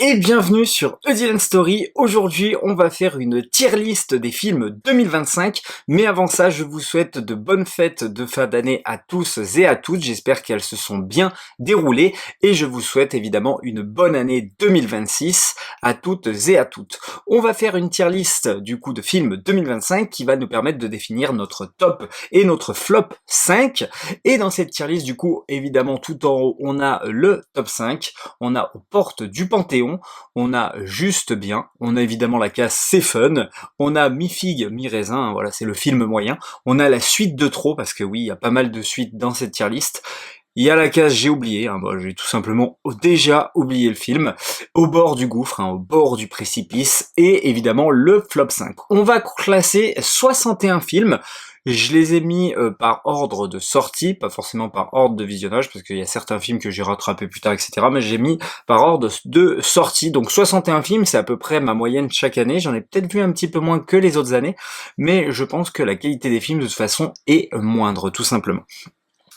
Et bienvenue sur A Dylan Story. Aujourd'hui, on va faire une tier list des films 2025. Mais avant ça, je vous souhaite de bonnes fêtes de fin d'année à tous et à toutes. J'espère qu'elles se sont bien déroulées. Et je vous souhaite évidemment une bonne année 2026 à toutes et à toutes. On va faire une tier list du coup de films 2025 qui va nous permettre de définir notre top et notre flop 5. Et dans cette tier list, du coup, évidemment, tout en haut, on a le top 5. On a aux portes du Panthéon, on a Juste Bien, on a évidemment la case C'est Fun, on a Mi-Figue, Mi-Raisin, hein, voilà, c'est le film moyen, on a la suite de trop, parce que oui, il y a pas mal de suites dans cette tier list, il y a la case J'ai oublié, hein, j'ai tout simplement déjà oublié le film, au bord du gouffre, hein, au bord du précipice, et évidemment le flop 5. On va classer 61 films. Je les ai mis par ordre de sortie, pas forcément par ordre de visionnage, parce qu'il y a certains films que j'ai rattrapés plus tard, etc. Mais j'ai mis par ordre de sortie. Donc 61 films, c'est à peu près ma moyenne chaque année. J'en ai peut-être vu un petit peu moins que les autres années, mais je pense que la qualité des films, de toute façon, est moindre, tout simplement.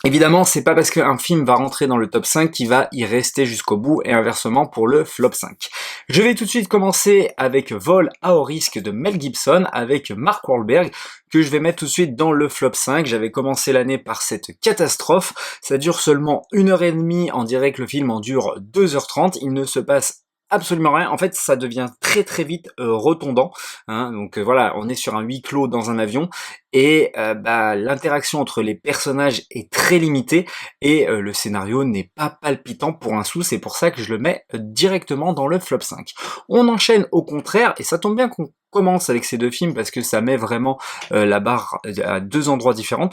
Évidemment, c'est pas parce qu'un film va rentrer dans le top 5 qu'il va y rester jusqu'au bout, et inversement pour le flop 5. Je vais tout de suite commencer avec Vol à haut risque de Mel Gibson, avec Mark Wahlberg, que je vais mettre tout de suite dans le flop 5. J'avais commencé l'année par cette catastrophe. Ça dure seulement 1h30, on dirait que le film en dure 2h30. Il ne se passe absolument rien. En fait, ça devient très très vite redondant. Hein. Donc voilà, on est sur un huis clos dans un avion et l'interaction entre les personnages est très limitée et le scénario n'est pas palpitant pour un sou. C'est pour ça que je le mets directement dans le flop 5. On enchaîne au contraire, et ça tombe bien qu'on commence avec ces deux films parce que ça met vraiment la barre à deux endroits différents,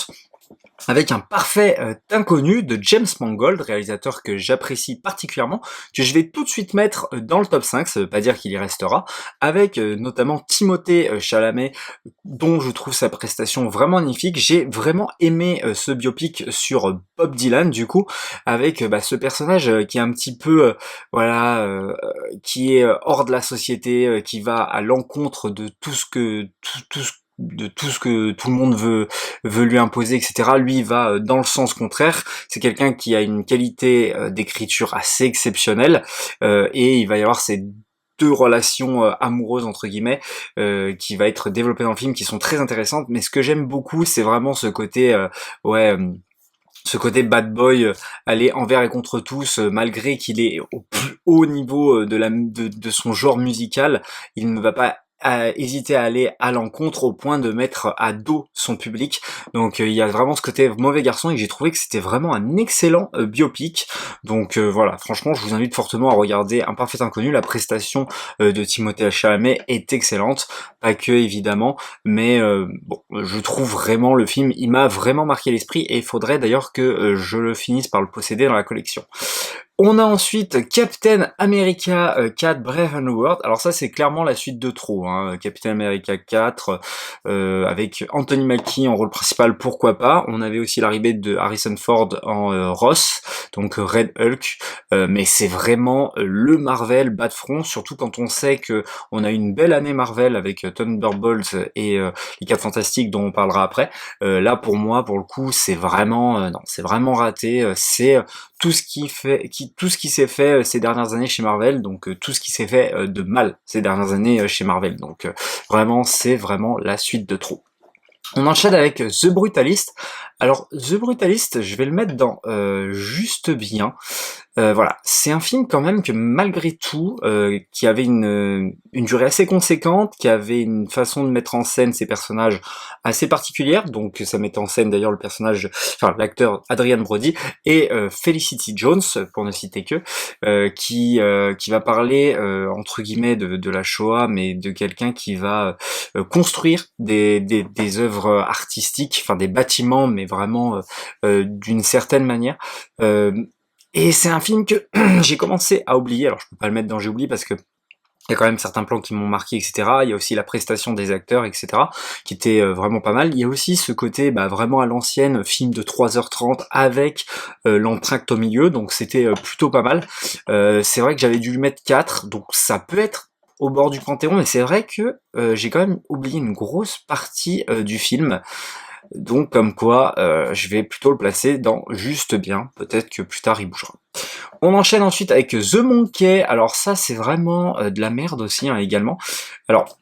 avec un parfait inconnu de James Mangold, réalisateur que j'apprécie particulièrement, que je vais tout de suite mettre dans le top 5, ça veut pas dire qu'il y restera, avec notamment Timothée Chalamet, dont je trouve sa prestation vraiment magnifique. J'ai vraiment aimé ce biopic sur Bob Dylan, du coup, avec ce personnage qui est un petit peu, qui est hors de la société, qui va à l'encontre de tout ce que tout ce que tout le monde veut lui imposer, etc. Lui, il va dans le sens contraire. C'est quelqu'un qui a une qualité d'écriture assez exceptionnelle, et il va y avoir ces deux relations amoureuses entre guillemets qui va être développées dans le film, qui sont très intéressantes. Mais ce que j'aime beaucoup, c'est vraiment ce côté ce côté bad boy, aller envers et contre tous, malgré qu'il est au plus haut niveau de son genre musical, il ne va pas hésiter à aller à l'encontre au point de mettre à dos son public. Donc il y a vraiment ce côté mauvais garçon, et j'ai trouvé que c'était vraiment un excellent biopic. Donc voilà, franchement, je vous invite fortement à regarder Un Parfait Inconnu. La prestation de Timothée Chalamet est excellente, pas que évidemment, mais je trouve vraiment le film, il m'a vraiment marqué l'esprit, et il faudrait d'ailleurs que je le finisse par le posséder dans la collection. On a ensuite Captain America 4 Brave and the World. Alors ça, c'est clairement la suite de trop, hein. Captain America 4 avec Anthony Mackie en rôle principal, pourquoi pas. On avait aussi l'arrivée de Harrison Ford en Ross, donc Red Hulk, mais c'est vraiment le Marvel bas de front, surtout quand on sait que on a une belle année Marvel avec Thunderbolts et les 4 Fantastiques dont on parlera après. Là, pour moi, pour le coup, c'est vraiment non, c'est vraiment raté. C'est tout ce qui s'est fait ces dernières années chez Marvel, donc tout ce qui s'est fait de mal ces dernières années chez Marvel. Donc vraiment, c'est vraiment la suite de trop. On enchaîne avec The Brutalist. Alors, The Brutalist, je vais le mettre dans Juste Bien. Voilà, c'est un film quand même que malgré tout, qui avait une durée assez conséquente, qui avait une façon de mettre en scène ses personnages assez particulière, donc ça mettait en scène d'ailleurs le personnage, enfin l'acteur Adrian Brody, et Felicity Jones, pour ne citer que, qui va parler, entre guillemets, de la Shoah, mais de quelqu'un qui va construire des œuvres artistiques, enfin des bâtiments, mais vraiment d'une certaine manière. Et c'est un film que j'ai commencé à oublier. Alors je peux pas le mettre dans J'ai oublié parce que il y a quand même certains plans qui m'ont marqué, etc. Il y a aussi la prestation des acteurs, etc., qui était vraiment pas mal. Il y a aussi ce côté vraiment à l'ancienne, film de 3h30 avec l'entracte au milieu, donc c'était plutôt pas mal. C'est vrai que j'avais dû lui mettre 4, donc ça peut être au bord du Panthéon, mais c'est vrai que j'ai quand même oublié une grosse partie du film. Donc comme quoi, je vais plutôt le placer dans juste bien, peut-être que plus tard il bougera. On enchaîne ensuite avec The Monkey, alors ça c'est vraiment de la merde aussi hein, également. Alors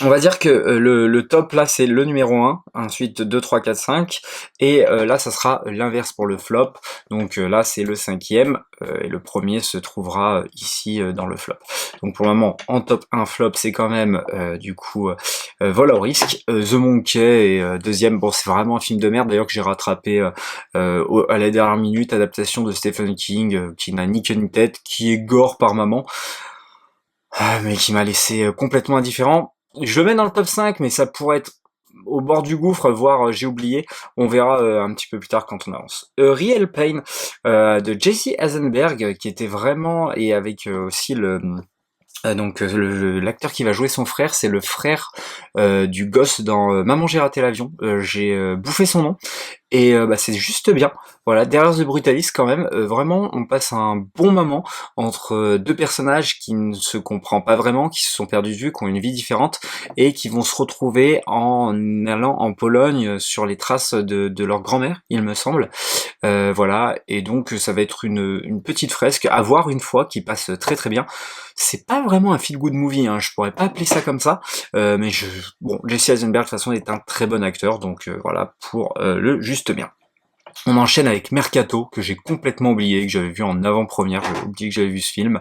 on va dire que le top là c'est le numéro 1, ensuite 2, 3, 4, 5, et là ça sera l'inverse pour le flop, donc là c'est le cinquième, et le premier se trouvera ici dans le flop. Donc pour le moment en top 1 flop c'est quand même du coup Vol au risque, The Monkey et deuxième, bon c'est vraiment un film de merde d'ailleurs que j'ai rattrapé à la dernière minute, adaptation de Stephen King qui n'a ni queue ni tête, qui est gore par moment, mais qui m'a laissé complètement indifférent. Je le mets dans le top 5, mais ça pourrait être au bord du gouffre, voire j'ai oublié. On verra un petit peu plus tard quand on avance. Real Pain de Jesse Eisenberg, qui était vraiment, et avec aussi donc l'acteur qui va jouer son frère, c'est le frère du gosse dans Maman j'ai raté l'avion. J'ai bouffé son nom. Et bah, c'est juste bien. Voilà, derrière The Brutalist quand même, vraiment on passe un bon moment entre deux personnages qui ne se comprennent pas vraiment, qui se sont perdus de vue, qui ont une vie différente, et qui vont se retrouver en allant en Pologne sur les traces de leur grand-mère, il me semble. Voilà, et donc ça va être une petite fresque à voir une fois qui passe très très bien. C'est pas vraiment un feel-good movie, hein, je pourrais pas appeler ça comme ça, mais bon, Jesse Eisenberg de toute façon est un très bon acteur, donc voilà pour le juste bien. On enchaîne avec Mercato, que j'ai complètement oublié, que j'avais vu en avant-première, j'avais oublié que j'avais vu ce film.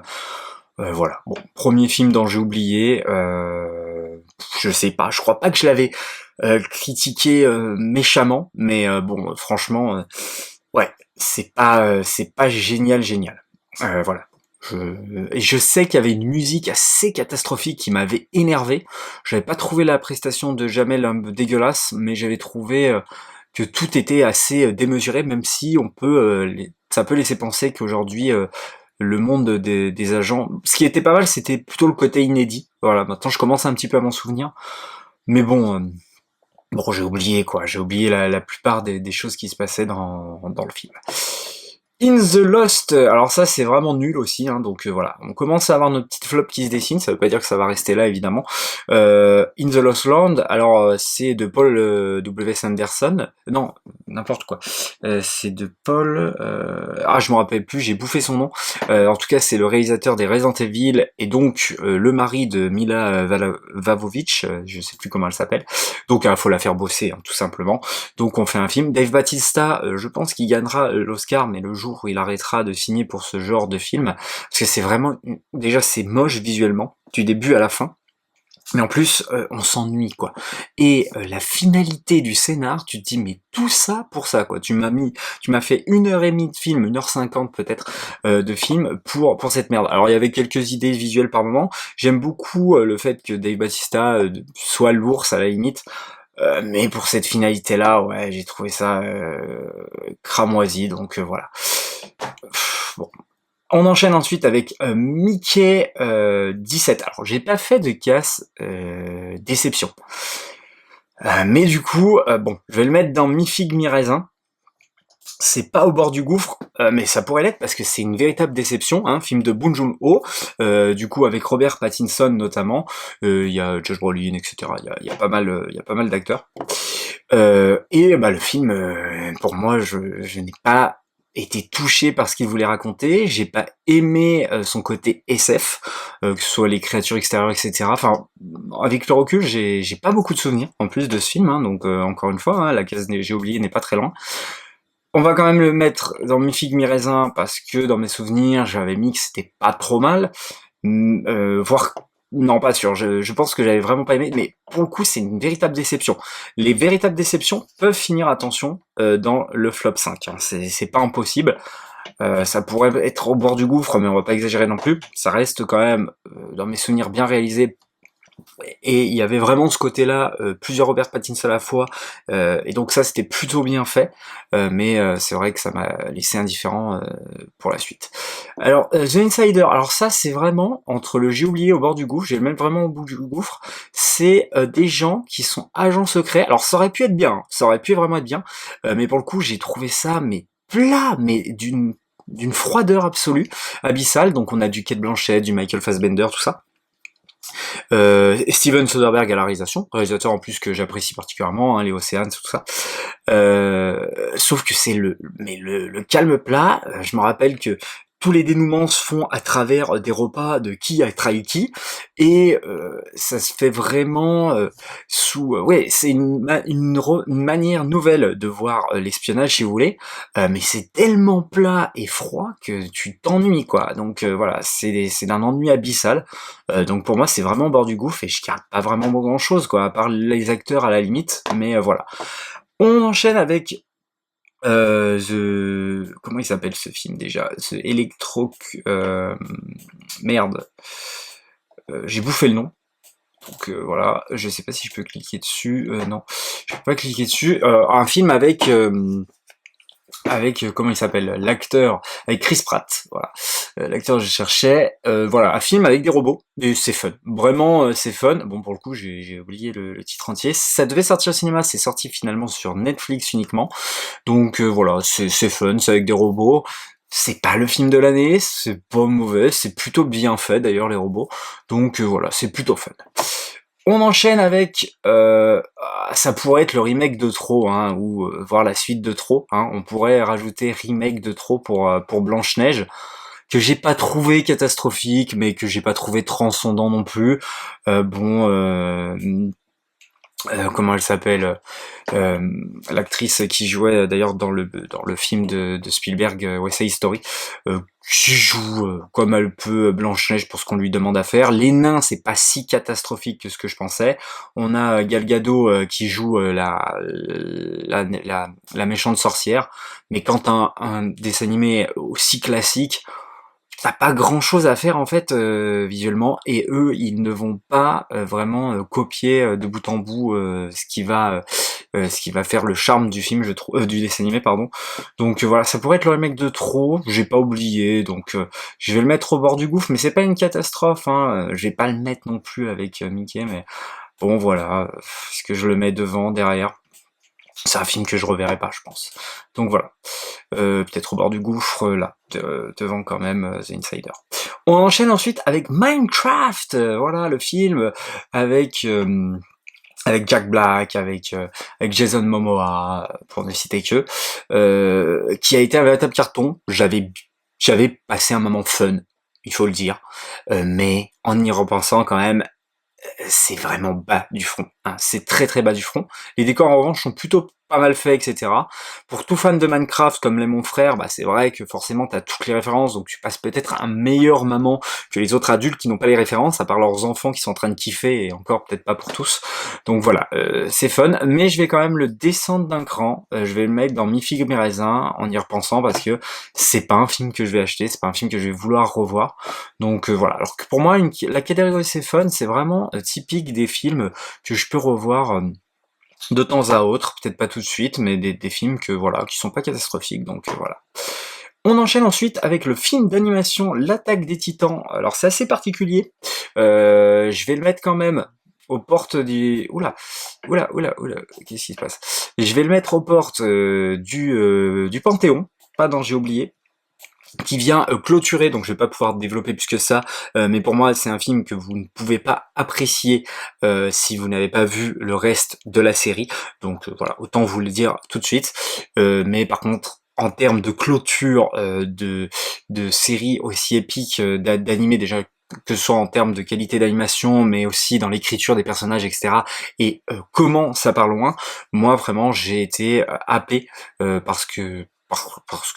Voilà, bon, premier film dont j'ai oublié, je sais pas, je crois pas que je l'avais critiqué méchamment, mais bon, franchement, ouais, c'est pas génial, génial. Voilà. Et je sais qu'il y avait une musique assez catastrophique qui m'avait énervé. J'avais pas trouvé la prestation de Jamel dégueulasse, mais j'avais trouvé que tout était assez démesuré, même si ça peut laisser penser qu'aujourd'hui le monde des agents. Ce qui était pas mal, c'était plutôt le côté inédit. Voilà, maintenant je commence un petit peu à m'en souvenir, mais bon, j'ai oublié quoi. J'ai oublié la plupart des choses qui se passaient dans le film. In the Lost, alors ça c'est vraiment nul aussi, hein, donc voilà, on commence à avoir notre petite flop qui se dessine, ça veut pas dire que ça va rester là évidemment. In the Lost Land, alors c'est de Paul W. Sanderson, non, n'importe quoi, c'est de Paul, je me rappelle plus, j'ai bouffé son nom, en tout cas c'est le réalisateur des Resident Evil, et donc le mari de Mila Vavovich, je sais plus comment elle s'appelle, donc il faut la faire bosser, hein, tout simplement. Donc on fait un film. Dave Bautista, je pense qu'il gagnera l'Oscar, mais le jour où il arrêtera de signer pour ce genre de film, parce que c'est vraiment, déjà c'est moche visuellement, du début à la fin, mais en plus on s'ennuie quoi. Et la finalité du scénar, tu te dis mais tout ça pour ça quoi. Tu m'as fait 1h30 de film, 1h50 peut-être de film pour cette merde. Alors il y avait quelques idées visuelles par moment. J'aime beaucoup le fait que Dave Bautista soit l'ours à la limite. Mais pour cette finalité-là, ouais, j'ai trouvé ça cramoisi, donc voilà. Bon. On enchaîne ensuite avec Mickey 17. Alors, j'ai pas fait de casse déception. Mais du coup, bon, je vais le mettre dans mi-figue, mi-raisin. C'est pas au bord du gouffre, mais ça pourrait l'être parce que c'est une véritable déception, hein, film de Bong Joon-ho, du coup avec Robert Pattinson notamment, il y a Josh Brolin, etc. Il y a pas mal d'acteurs. Et bah le film, pour moi, je n'ai pas été touché par ce qu'il voulait raconter, j'ai pas aimé son côté SF, que ce soit les créatures extérieures, etc. Enfin, avec le recul, j'ai pas beaucoup de souvenirs en plus de ce film, hein, donc encore une fois, hein, la case j'ai oublié n'est pas très loin. On va quand même le mettre dans mi figue mi raisin parce que dans mes souvenirs, j'avais mis que c'était pas trop mal, voire non pas sûr. Je pense que j'avais vraiment pas aimé, mais pour le coup, c'est une véritable déception. Les véritables déceptions peuvent finir, attention, dans le flop 5. Hein. C'est pas impossible. Ça pourrait être au bord du gouffre, mais on va pas exagérer non plus. Ça reste quand même, dans mes souvenirs, bien réalisé. Et il y avait vraiment ce côté-là, plusieurs Robert Pattinson à la fois, et donc ça c'était plutôt bien fait, mais c'est vrai que ça m'a laissé indifférent pour la suite. Alors The Insider, alors ça c'est vraiment entre le j'ai oublié au bord du gouffre, j'ai même vraiment au bout du gouffre, c'est des gens qui sont agents secrets. Alors ça aurait pu être bien, hein, ça aurait pu vraiment être bien, mais pour le coup j'ai trouvé ça mais plat, mais d'une froideur absolue, abyssale. Donc on a du Cate Blanchett, du Michael Fassbender, tout ça. Steven Soderbergh à la réalisation, réalisateur en plus que j'apprécie particulièrement, hein, les Océans, tout ça. Sauf que c'est le calme plat. Je me rappelle que tous les dénouements se font à travers des repas de qui a trahi qui, et ça se fait vraiment sous... ouais, c'est une manière nouvelle de voir l'espionnage, si vous voulez, mais c'est tellement plat et froid que tu t'ennuies, quoi. Donc voilà, c'est d'un ennui abyssal. Donc pour moi, c'est vraiment au bord du gouffre, et je garde pas vraiment grand-chose, quoi, à part les acteurs à la limite, mais voilà. On enchaîne avec comment il s'appelle ce film déjà? Ce Electro... merde. J'ai bouffé le nom. Donc voilà, je sais pas si je peux cliquer dessus. Non, je peux pas cliquer dessus. Un film avec comment il s'appelle, l'acteur, avec Chris Pratt, voilà, l'acteur que je cherchais, voilà, un film avec des robots, et c'est fun, vraiment c'est fun. Bon, pour le coup j'ai oublié le titre entier, ça devait sortir au cinéma, c'est sorti finalement sur Netflix uniquement, donc voilà, c'est fun, c'est avec des robots, c'est pas le film de l'année, c'est pas mauvais, c'est plutôt bien fait d'ailleurs les robots, donc voilà, c'est plutôt fun. On enchaîne avec, ça pourrait être le remake de Tro, hein, ou voir la suite de Tro, hein. On pourrait rajouter remake de Tro pour Blanche-Neige, que j'ai pas trouvé catastrophique, mais que j'ai pas trouvé transcendant non plus. Bon, comment elle s'appelle, l'actrice qui jouait d'ailleurs dans le film de Spielberg, West Side Story, qui joue comme elle peut Blanche-Neige pour ce qu'on lui demande à faire. Les nains, c'est pas si catastrophique que ce que je pensais. On a Gal Gadot qui joue la méchante sorcière, mais quand un dessin animé aussi classique, t'as pas grand chose à faire en fait visuellement, et eux ils ne vont pas vraiment copier de bout en bout ce qui va faire le charme du film, je trouve, du dessin animé, pardon. Donc voilà, ça pourrait être le remake de Trop, j'ai pas oublié, donc je vais le mettre au bord du gouffre, mais c'est pas une catastrophe, hein. Je vais pas le mettre non plus avec Mickey, mais bon voilà, est-ce que je le mets devant, derrière? C'est un film que je reverrai pas, je pense. Donc voilà. Peut-être au bord du gouffre, là, devant quand même The Insider. On enchaîne ensuite avec Minecraft, voilà, le film avec Jack Black, avec Jason Momoa, pour ne citer que, qui a été un véritable carton. J'avais passé un moment fun, il faut le dire, mais en y repensant quand même, c'est vraiment bas du front, hein. C'est très très bas du front. Les décors en revanche sont plutôt pas mal faits, etc. Pour tout fan de Minecraft comme l'est mon frère, bah c'est vrai que forcément t'as toutes les références, donc tu passes peut-être un meilleur moment que les autres adultes qui n'ont pas les références, à part leurs enfants qui sont en train de kiffer, et encore peut-être pas pour tous. Donc voilà, c'est fun, mais je vais quand même le descendre d'un cran, je vais le mettre dans Mi figue mes raisins en y repensant, parce que c'est pas un film que je vais acheter, c'est pas un film que je vais vouloir revoir. Donc voilà, alors que pour moi, la catégorie c'est fun, c'est vraiment typique des films que je peux revoir de temps à autre, peut-être pas tout de suite, mais des films que voilà, qui sont pas catastrophiques, donc voilà. On enchaîne ensuite avec le film d'animation L'Attaque des Titans. Alors c'est assez particulier, je vais le mettre quand même aux portes du... Oula, qu'est-ce qui se passe? Je vais le mettre aux portes du Panthéon, pas dans J'ai oublié, qui vient clôturer, donc je vais pas pouvoir développer plus que ça, mais pour moi c'est un film que vous ne pouvez pas apprécier si vous n'avez pas vu le reste de la série, donc voilà, autant vous le dire tout de suite, mais par contre, en termes de clôture de série aussi épique, d'animé déjà, que ce soit en termes de qualité d'animation, mais aussi dans l'écriture des personnages, etc., et comment ça part loin, moi vraiment j'ai été happé parce que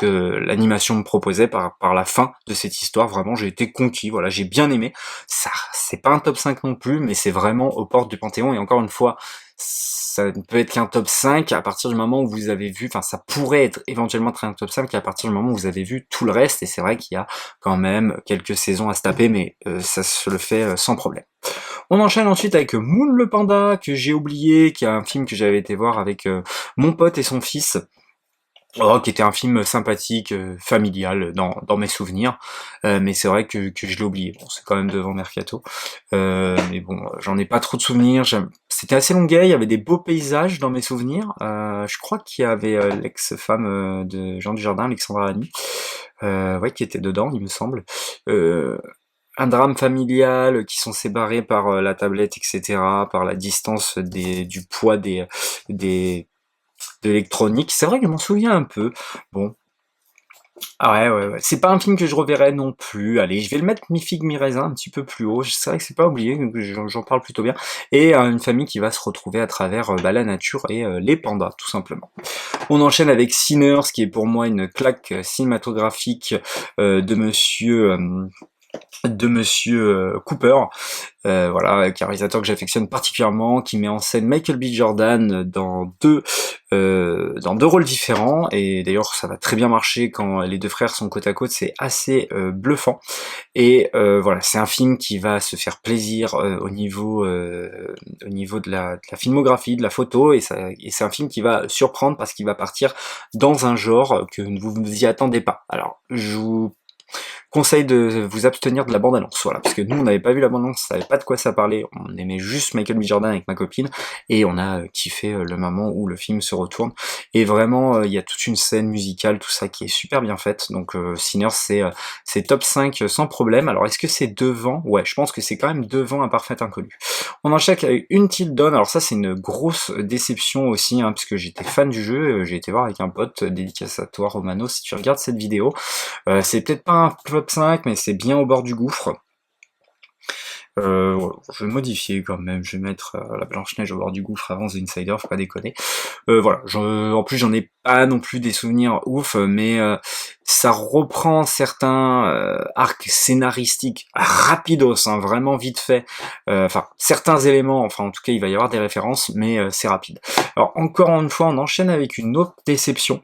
l'animation me proposait par la fin de cette histoire, vraiment j'ai été conquis, voilà, j'ai bien aimé. Ça, c'est pas un top 5 non plus, mais c'est vraiment aux portes du Panthéon, et encore une fois, ça ne peut être qu'un top 5 à partir du moment où vous avez vu, enfin ça pourrait être éventuellement très un top 5 à partir du moment où vous avez vu tout le reste, et c'est vrai qu'il y a quand même quelques saisons à se taper, mais ça se le fait sans problème. On enchaîne ensuite avec Moon le Panda, que j'ai oublié, qui est un film que j'avais été voir avec mon pote et son fils, qui était un film sympathique, familial dans mes souvenirs, mais c'est vrai que je l'ai oublié. Bon, c'est quand même devant Mercato, mais bon, j'en ai pas trop de souvenirs. C'était assez longuet, il y avait des beaux paysages dans mes souvenirs. Je crois qu'il y avait l'ex-femme de Jean Dujardin, Alexandra Lamy, ouais, qui était dedans, il me semble. un drame familial, qui sont séparés par la tablette, etc., par la distance du poids des de l'électronique. C'est vrai que je m'en souviens un peu. Bon, ah ouais. C'est pas un film que je reverrai non plus. Allez, je vais le mettre mi-figue, mi-raisin un petit peu plus haut. C'est vrai que c'est pas oublié, que j'en parle plutôt bien. Et une famille qui va se retrouver à travers la nature et les pandas, tout simplement. On enchaîne avec Sinners, qui est pour moi une claque cinématographique de monsieur Cooper, voilà, qui est un réalisateur que j'affectionne particulièrement, qui met en scène Michael B. Jordan dans deux rôles différents, et d'ailleurs ça va très bien marcher quand les deux frères sont côte à côte, c'est assez bluffant. Et voilà, c'est un film qui va se faire plaisir au niveau de la filmographie, de la photo, et c'est un film qui va surprendre parce qu'il va partir dans un genre que vous ne vous y attendez pas. Alors, je vous conseil de vous abstenir de la bande-annonce, voilà, parce que nous on n'avait pas vu la bande-annonce, on savait pas de quoi ça parlait, on aimait juste Michael B. Jordan avec ma copine, et on a kiffé le moment où le film se retourne, et vraiment il y a toute une scène musicale, tout ça qui est super bien faite, donc Sinners c'est top 5 sans problème. Alors est-ce que c'est devant? Ouais, je pense que c'est quand même devant Un Parfait Inconnu. On enchaîne avec Until Dawn, alors ça c'est une grosse déception aussi, hein, parce que j'étais fan du jeu, j'ai été voir avec un pote, dédicace à toi Romano si tu regardes cette vidéo. C'est peut-être pas un top 5, mais c'est bien au bord du gouffre. Voilà, je vais modifier quand même, je vais mettre la Blanche-Neige au bord du gouffre avant The Insider, faut pas déconner. Voilà, en plus j'en ai pas non plus des souvenirs ouf, mais ça reprend certains arcs scénaristiques rapidos, hein, vraiment vite fait. Enfin, certains éléments, enfin en tout cas il va y avoir des références, mais c'est rapide. Alors encore une fois, on enchaîne avec une autre déception.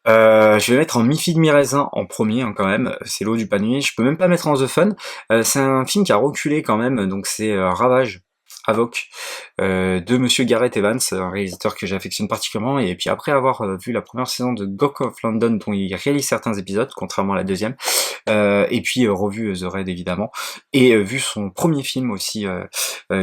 Je vais mettre en mi-figue mi-raisin en premier, hein, quand même, c'est l'eau du panier, je peux même pas mettre en The Fun. C'est un film qui a reculé quand même, donc c'est Ravage, Avoc, de monsieur Gareth Evans, un réalisateur que j'affectionne particulièrement, et puis après avoir vu la première saison de Gok of London, dont il réalise certains épisodes, contrairement à la deuxième, et puis revu The Raid évidemment, et vu son premier film aussi,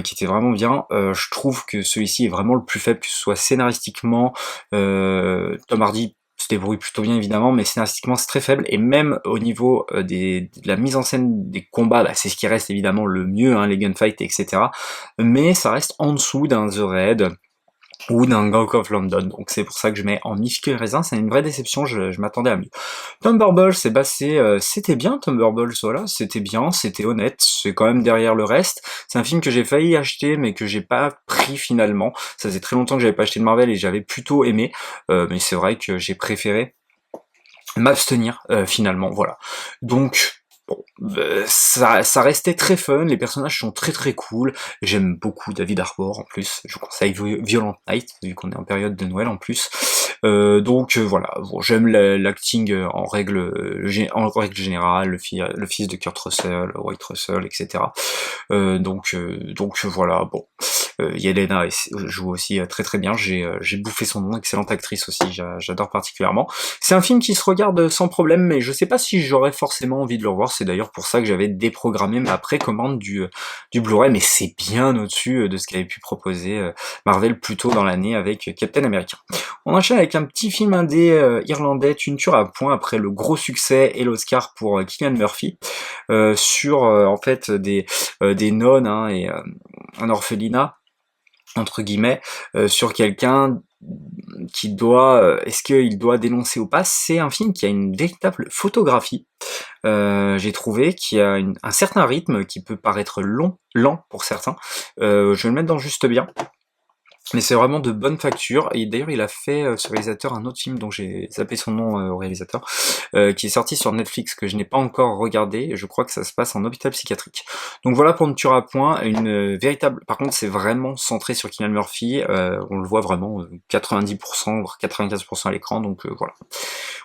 qui était vraiment bien, je trouve que celui-ci est vraiment le plus faible, que ce soit scénaristiquement, Tom Hardy se débrouille plutôt bien évidemment, mais scénaristiquement c'est très faible, et même au niveau de la mise en scène des combats, bah, c'est ce qui reste évidemment le mieux, hein, les gunfights, etc. Mais ça reste en dessous d'un The Raid ou d'un Gok of London, donc c'est pour ça que je mets en mi-figue raisin, c'est une vraie déception, je m'attendais à mieux. Thunderbolts, c'était bien Thunderbolts, voilà, c'était bien, c'était honnête, c'est quand même derrière le reste. C'est un film que j'ai failli acheter, mais que j'ai pas pris finalement. Ça faisait très longtemps que j'avais pas acheté de Marvel et j'avais plutôt aimé, mais c'est vrai que j'ai préféré m'abstenir finalement, voilà. Donc bon, ça restait très fun, les personnages sont très très cool, j'aime beaucoup David Harbour en plus, je vous conseille Violent Night, vu qu'on est en période de Noël en plus. Donc voilà, bon, j'aime l'acting en règle générale, le fils de Kurt Russell, White Russell, etc. Donc voilà, bon. Yelena joue aussi très très bien, j'ai bouffé son nom, excellente actrice aussi, j'adore particulièrement. C'est un film qui se regarde sans problème, mais je sais pas si j'aurais forcément envie de le revoir, c'est d'ailleurs pour ça que j'avais déprogrammé ma précommande du Blu-ray, mais c'est bien au-dessus de ce qu'avait pu proposer Marvel plus tôt dans l'année avec Captain America. On enchaîne avec un petit film indé irlandais, Une tueur à point, après le gros succès et l'Oscar pour Cillian Murphy, sur en fait des nonnes, hein, et un orphelinat, entre guillemets, sur quelqu'un qui doit, est-ce qu'il doit dénoncer ou pas. C'est un film qui a une véritable photographie, j'ai trouvé, qui a un certain rythme, qui peut paraître lent pour certains. Je vais le mettre dans juste bien. Mais c'est vraiment de bonne facture, et d'ailleurs il a fait, ce réalisateur, un autre film dont j'ai zappé son nom au réalisateur, qui est sorti sur Netflix, que je n'ai pas encore regardé, et je crois que ça se passe en hôpital psychiatrique. Donc voilà pour Une tueur à point, une véritable... Par contre c'est vraiment centré sur Cillian Murphy, on le voit vraiment 90%, voire 95% à l'écran, donc voilà.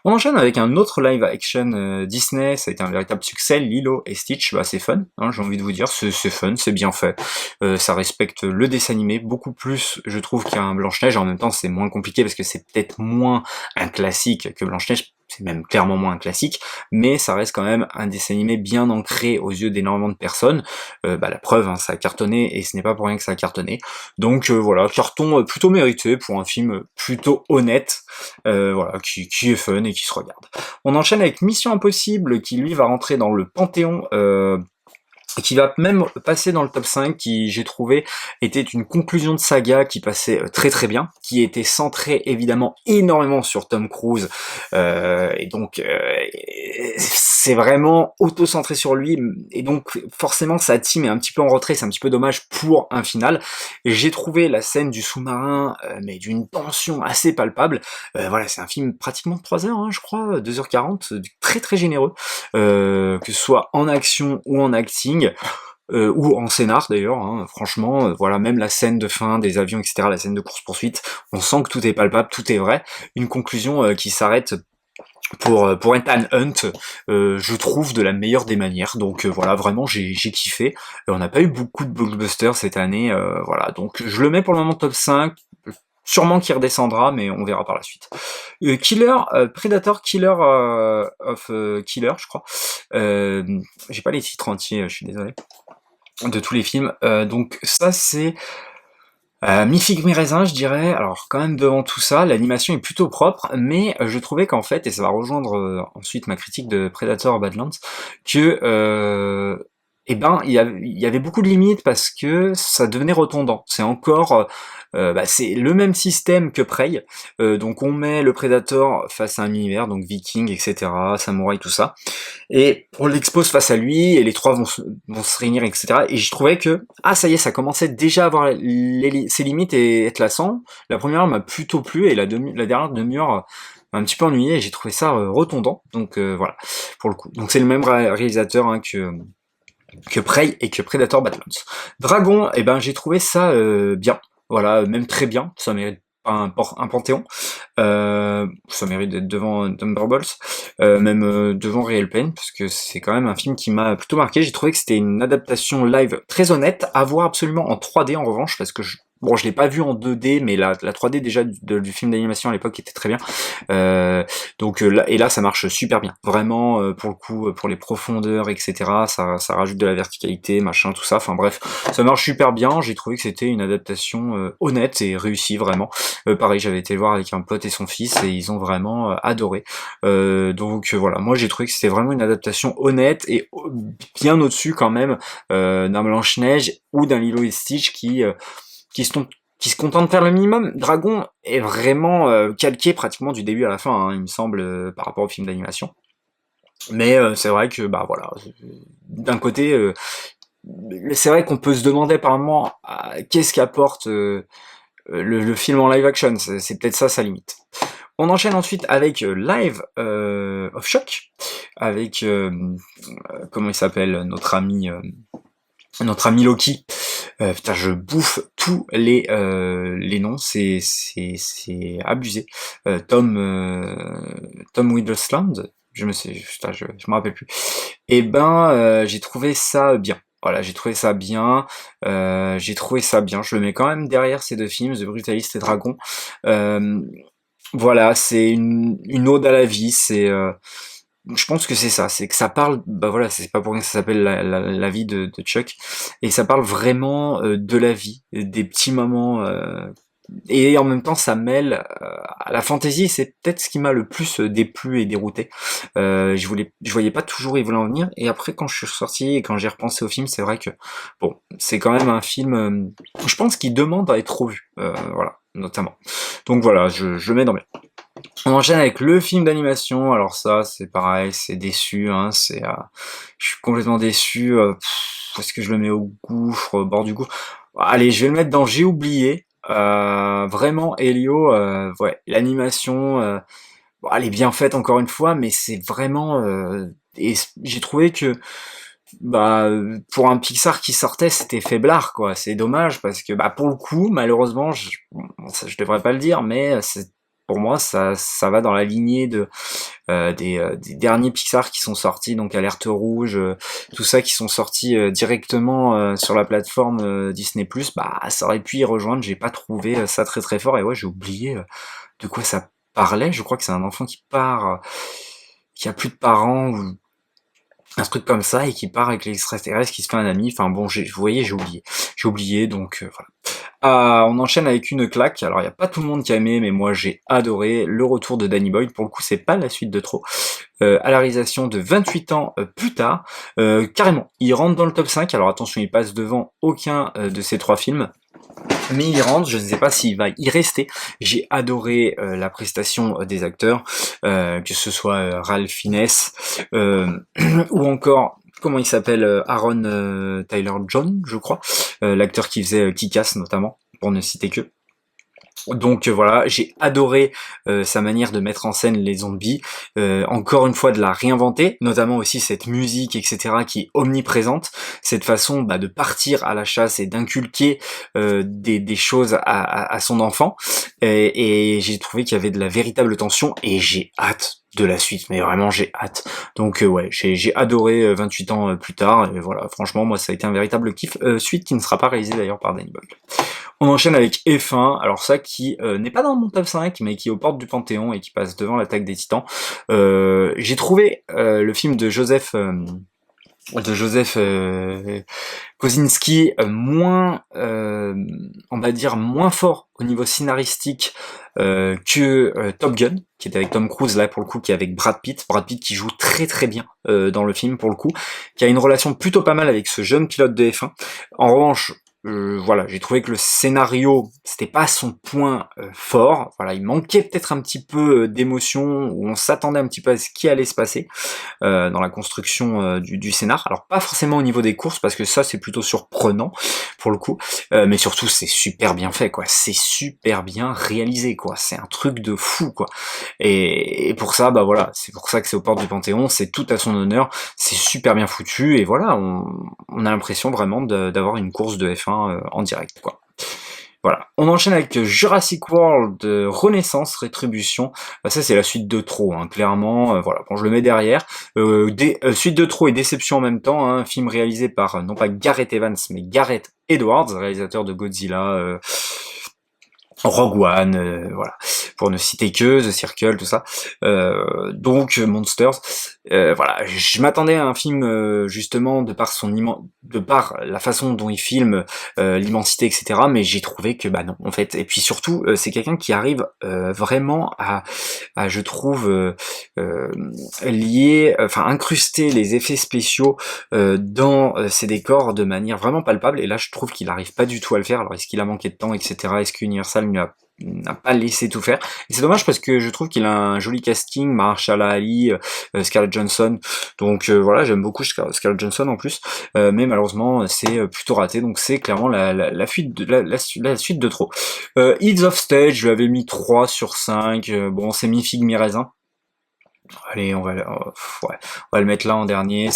On enchaîne avec un autre live action Disney, ça a été un véritable succès, Lilo et Stitch, bah c'est fun, hein, j'ai envie de vous dire, c'est fun, c'est bien fait, ça respecte le dessin animé, beaucoup plus je trouve qu'il y a un Blanche-Neige, en même temps c'est moins compliqué parce que c'est peut-être moins un classique que Blanche-Neige, c'est même clairement moins un classique, mais ça reste quand même un dessin animé bien ancré aux yeux d'énormément de personnes. La preuve, hein, ça a cartonné, et ce n'est pas pour rien que ça a cartonné. Donc voilà, carton plutôt mérité pour un film plutôt honnête, voilà, qui est fun et qui se regarde. On enchaîne avec Mission Impossible, qui lui va rentrer dans le panthéon, qui va même passer dans le top 5, qui, j'ai trouvé, était une conclusion de saga qui passait très très bien, qui était centrée évidemment énormément sur Tom Cruise, et donc c'est vraiment auto-centré sur lui, et donc forcément sa team est un petit peu en retrait, c'est un petit peu dommage pour un final. Et j'ai trouvé la scène du sous-marin, mais d'une tension assez palpable. Voilà, c'est un film pratiquement de 3 heures, hein, je crois, 2h40, très très généreux, que ce soit en action ou en acting, ou en scénar d'ailleurs, hein, franchement, voilà, même la scène de fin des avions, etc., la scène de course-poursuite, on sent que tout est palpable, tout est vrai. Une conclusion qui s'arrête pour Ethan Hunt, je trouve de la meilleure des manières. Donc voilà, vraiment j'ai kiffé. On n'a pas eu beaucoup de blockbusters cette année, voilà, donc je le mets pour le moment top 5, sûrement qu'il redescendra, mais on verra par la suite. Predator Killer of Killer, je crois. J'ai pas les titres entiers, je suis désolé, de tous les films. Donc ça c'est mi-figue mi-raisin, je dirais. Alors quand même devant tout ça, l'animation est plutôt propre, mais je trouvais qu'en fait, et ça va rejoindre ensuite ma critique de Predator Badlands, que il y avait beaucoup de limites parce que ça devenait redondant. C'est encore c'est le même système que Prey. Donc on met le Predator face à un univers, donc viking, etc., samouraï, tout ça, et on l'expose face à lui, et les trois vont se réunir, etc. Et je trouvais que, ça y est, ça commençait déjà à avoir ses limites et être lassant. La première heure m'a plutôt plu, et la dernière demi-heure m'a un petit peu ennuyé, et j'ai trouvé ça redondant. Donc voilà, pour le coup. Donc c'est le même réalisateur, hein, que Prey et que Predator Badlands. Dragon, j'ai trouvé ça bien. Voilà, même très bien. Ça mérite un panthéon. Ça mérite d'être devant Thunderbolts, même devant Real Pain, parce que c'est quand même un film qui m'a plutôt marqué. J'ai trouvé que c'était une adaptation live très honnête, à voir absolument en 3D en revanche, parce que je l'ai pas vu en 2D, mais la 3D déjà du film d'animation à l'époque était très bien. Là ça marche super bien. Vraiment, pour le coup, pour les profondeurs, etc., ça rajoute de la verticalité, machin, tout ça. Enfin bref, ça marche super bien. J'ai trouvé que c'était une adaptation honnête et réussie, vraiment. Pareil, j'avais été le voir avec un pote et son fils, et ils ont vraiment adoré. Voilà, moi j'ai trouvé que c'était vraiment une adaptation honnête, et bien au-dessus quand même d'un Blanche-Neige ou d'un Lilo et Stitch qui se contentent de faire le minimum. Dragon est vraiment calqué pratiquement du début à la fin, hein, il me semble, par rapport au film d'animation. Mais c'est vrai que, voilà, d'un côté, c'est vrai qu'on peut se demander par moment qu'est-ce qu'apporte le film en live action. C'est peut-être ça sa limite. On enchaîne ensuite avec Live of Shock, avec, comment il s'appelle, notre ami Loki. Putain, je bouffe tous les noms, c'est abusé. Tom Hiddleston, je me rappelle plus. J'ai trouvé ça bien. Voilà, j'ai trouvé ça bien. Je le mets quand même derrière ces deux films, The Brutalist et Dragon. Voilà, c'est une ode à la vie. Je pense que c'est ça, c'est que ça parle, voilà, c'est pas pour rien que ça s'appelle la vie de Chuck, et ça parle vraiment de la vie, des petits moments, et en même temps ça mêle à la fantaisie. C'est peut-être ce qui m'a le plus déplu et dérouté. Je voyais pas toujours où il voulait en venir, et après quand je suis ressorti et quand j'ai repensé au film, c'est vrai que bon, c'est quand même un film, je pense, qui demande à être revu, voilà, notamment. Donc voilà, je le mets dans mes. On enchaîne avec le film d'animation. Alors ça, c'est pareil, c'est déçu, hein, je suis complètement déçu. Est-ce que je le mets au gouffre, au bord du gouffre? Allez, je vais le mettre dans J'ai oublié. Vraiment, Elio, ouais, l'animation, elle est bien faite encore une fois, mais c'est vraiment, et j'ai trouvé que, pour un Pixar qui sortait, c'était faiblard, quoi. C'est dommage parce que, pour le coup, malheureusement, je devrais pas le dire, mais pour moi, ça va dans la lignée des derniers Pixar qui sont sortis, donc Alerte Rouge, tout ça, qui sont sortis directement sur la plateforme Disney+. Ça aurait pu y rejoindre. J'ai pas trouvé ça très très fort, et ouais, j'ai oublié de quoi ça parlait, je crois que c'est un enfant qui part, qui a plus de parents, ou un truc comme ça, et qui part avec l'extraterrestre, qui se fait un ami, enfin bon, vous voyez, j'ai oublié, donc voilà. On enchaîne avec une claque. Alors, il y a pas tout le monde qui a aimé, mais moi j'ai adoré le retour de Danny Boyle. Pour le coup, c'est pas la suite de trop. À la réalisation de 28 ans plus tard, carrément, il rentre dans le top 5. Alors attention, il passe devant aucun de ces 3 films. Mais il rentre, je ne sais pas s'il va y rester. J'ai adoré la prestation des acteurs, que ce soit Ralph Fiennes, ou encore, comment il s'appelle, Aaron Taylor-John, je crois, l'acteur qui faisait Kick-Ass notamment, pour ne citer que. Donc voilà, j'ai adoré sa manière de mettre en scène les zombies, encore une fois de la réinventer, notamment aussi cette musique, etc., qui est omniprésente, cette façon de partir à la chasse et d'inculquer des choses à son enfant, et j'ai trouvé qu'il y avait de la véritable tension, et j'ai hâte de la suite, mais vraiment j'ai hâte. Donc ouais, j'ai adoré 28 ans plus tard, et voilà, franchement moi ça a été un véritable kiff, suite qui ne sera pas réalisée d'ailleurs par Danny Boyle. On enchaîne avec F1, alors ça qui n'est pas dans mon top 5, mais qui est aux portes du Panthéon et qui passe devant l'Attaque des Titans. J'ai trouvé le film de Joseph Kosinski moins, on va dire, moins fort au niveau scénaristique que Top Gun, qui est avec Tom Cruise, là pour le coup, qui est avec Brad Pitt qui joue très très bien dans le film pour le coup, qui a une relation plutôt pas mal avec ce jeune pilote de F1. En revanche, voilà, j'ai trouvé que le scénario, c'était pas son point fort. Voilà, il manquait peut-être un petit peu d'émotion, où on s'attendait un petit peu à ce qui allait se passer dans la construction du scénar. Alors pas forcément au niveau des courses, parce que ça c'est plutôt surprenant pour le coup, mais surtout c'est super bien fait, quoi. C'est super bien réalisé, quoi. C'est un truc de fou, quoi. Et pour ça, voilà, c'est pour ça que c'est aux portes du Panthéon. C'est tout à son honneur. C'est super bien foutu, et voilà, on a l'impression vraiment d'avoir une course de F1 en direct, quoi. Voilà. On enchaîne avec Jurassic World Renaissance Rétribution. Ça c'est la suite de trop, hein, clairement. Voilà. Bon, je le mets derrière. Suite de trop et déception en même temps. Hein, un film réalisé par non pas Gareth Evans mais Gareth Edwards, réalisateur de Godzilla, Rogue One, voilà, pour ne citer que The Circle, tout ça. Donc Monsters, voilà, je m'attendais à un film justement de par la façon dont il filme l'immensité, etc. Mais j'ai trouvé que non, en fait. Et puis surtout, c'est quelqu'un qui arrive vraiment à je trouve incruster les effets spéciaux dans ses décors de manière vraiment palpable. Et là, je trouve qu'il arrive pas du tout à le faire. Alors, est-ce qu'il a manqué de temps, etc. Est-ce qu'Universal n'a pas laissé tout faire, et c'est dommage parce que je trouve qu'il a un joli casting, Mahershala Ali, Scarlett Johansson, donc voilà, j'aime beaucoup Scarlett Johansson en plus, mais malheureusement c'est plutôt raté, donc c'est clairement la suite de trop. Heads of Stage, je lui avais mis 3 sur 5, bon c'est mi-figue mi-raisin, allez on va le mettre là en dernier.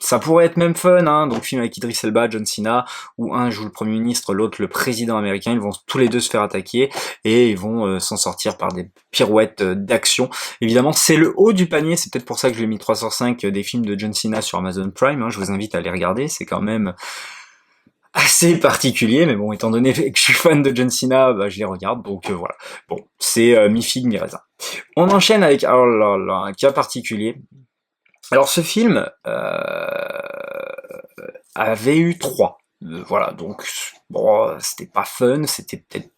Ça pourrait être même fun, hein, donc film avec Idris Elba, John Cena, où un joue le Premier ministre, l'autre le président américain, ils vont tous les deux se faire attaquer, et ils vont s'en sortir par des pirouettes d'action. Évidemment, c'est le haut du panier, c'est peut-être pour ça que je l'ai mis 3 sur 5 des films de John Cena sur Amazon Prime, hein, je vous invite à les regarder, c'est quand même assez particulier, mais bon, étant donné que je suis fan de John Cena, je les regarde, donc voilà. Bon, c'est mi-figue, mi-raisin. On enchaîne avec, alors là, un cas particulier. Alors ce film avait eu 3. Voilà, donc bon, c'était pas fun, c'était peut-être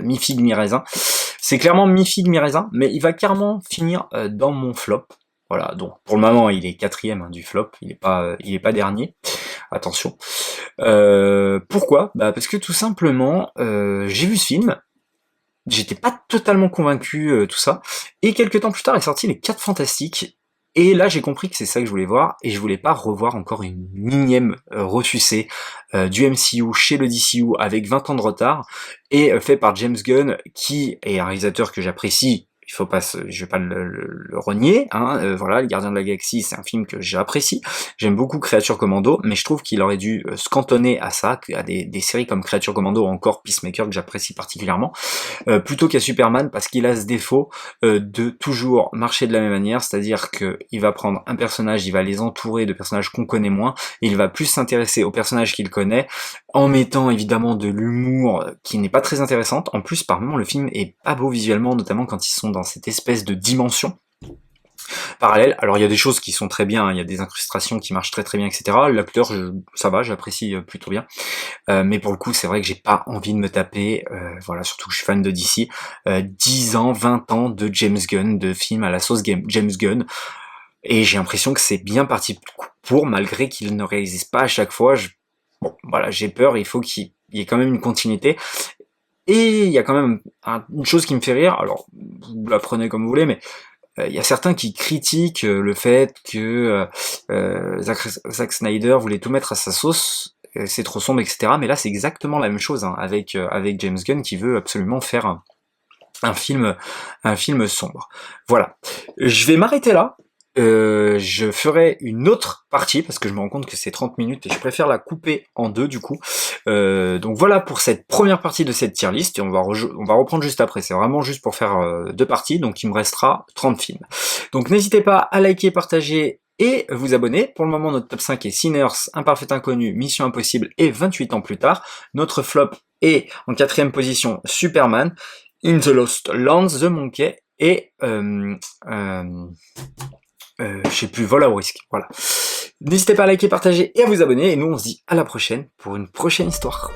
mi-figue mi-raisin. C'est clairement mi-figue mi-raisin, mais il va clairement finir dans mon flop. Voilà, donc pour le moment il est 4ème du flop, il est pas dernier. Attention. Pourquoi ? Parce que tout simplement, j'ai vu ce film. J'étais pas totalement convaincu, tout ça. Et quelques temps plus tard est sorti Les 4 Fantastiques. Et là, j'ai compris que c'est ça que je voulais voir, et je voulais pas revoir encore une énième ressucée du MCU chez le DCU avec 20 ans de retard, et fait par James Gunn, qui est un réalisateur que j'apprécie. Je vais pas le renier, hein. Voilà, Les Gardiens de la Galaxie, c'est un film que j'apprécie. J'aime beaucoup Creature Commando, mais je trouve qu'il aurait dû se cantonner à ça, à des séries comme Creature Commando ou encore Peacemaker que j'apprécie particulièrement, plutôt qu'à Superman, parce qu'il a ce défaut de toujours marcher de la même manière, c'est-à-dire que il va prendre un personnage, il va les entourer de personnages qu'on connaît moins, et il va plus s'intéresser aux personnages qu'il connaît, en mettant évidemment de l'humour qui n'est pas très intéressante. En plus, par moments, le film est pas beau visuellement, notamment quand ils sont dans cette espèce de dimension parallèle. Alors il y a des choses qui sont très bien, hein, il y a des incrustations qui marchent très très bien, etc. La couleur, ça va, j'apprécie plutôt bien. Mais pour le coup, c'est vrai que j'ai pas envie de me taper, voilà, surtout que je suis fan de DC, 10 ans, 20 ans de James Gunn, de films à la sauce James Gunn, et j'ai l'impression que c'est bien parti pour, malgré qu'il ne réalise pas à chaque fois. Bon, voilà, j'ai peur, il faut qu'il y ait quand même une continuité. Et il y a quand même une chose qui me fait rire, alors vous la prenez comme vous voulez, mais il y a certains qui critiquent le fait que Zack Snyder voulait tout mettre à sa sauce, c'est trop sombre, etc. Mais là, c'est exactement la même chose, hein, avec James Gunn qui veut absolument faire un film sombre. Voilà. Je vais m'arrêter là. Je ferai une autre partie parce que je me rends compte que c'est 30 minutes et je préfère la couper en deux du coup. Donc voilà pour cette première partie de cette tier list et on va reprendre juste après. C'est vraiment juste pour faire deux parties, donc il me restera 30 films. Donc n'hésitez pas à liker, partager et vous abonner. Pour le moment, notre top 5 est Sinners, Un Parfait Inconnu, Mission Impossible et 28 ans plus tard. Notre flop est en 4ème position Superman, In the Lost Lands, The Monkey et je sais plus, Vol à risque. Voilà. N'hésitez pas à liker, partager et à vous abonner. Et nous, on se dit à la prochaine pour une prochaine histoire.